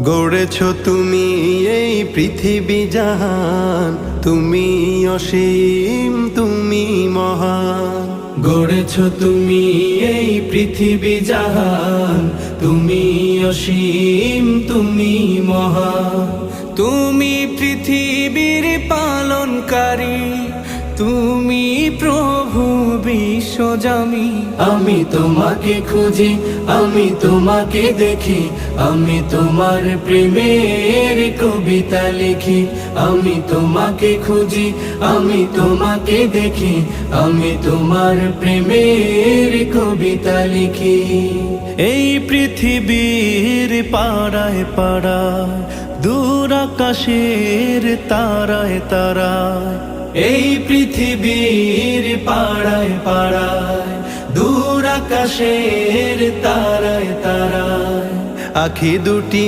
গড়েছ তুমি এই পৃথিবী জাহান, তুমি অসীম তুমি মহান। গড়েছ তুমি এই পৃথিবী জাহান, তুমি অসীম তুমি মহান। তুমি পৃথিবীর পালনকারী, তুমি প্রভু বিশ্বজামি। আমি তোমাকে খুঁজি, আমি তোমাকে দেখি, আমি তোমার প্রেমের কবিতা লিখি। আমি তোমাকে খুঁজি, আমি তোমাকে দেখি, আমি তোমার প্রেমের কবিতা লিখি। এই পৃথিবীর পাড়ায় পাড়ায়, দূর আকাশের তারায় তারায়, এই পৃথিবীর পাড়ায় পাড়ায়, দূর আকাশের তারায় তারায়, আখি দুটি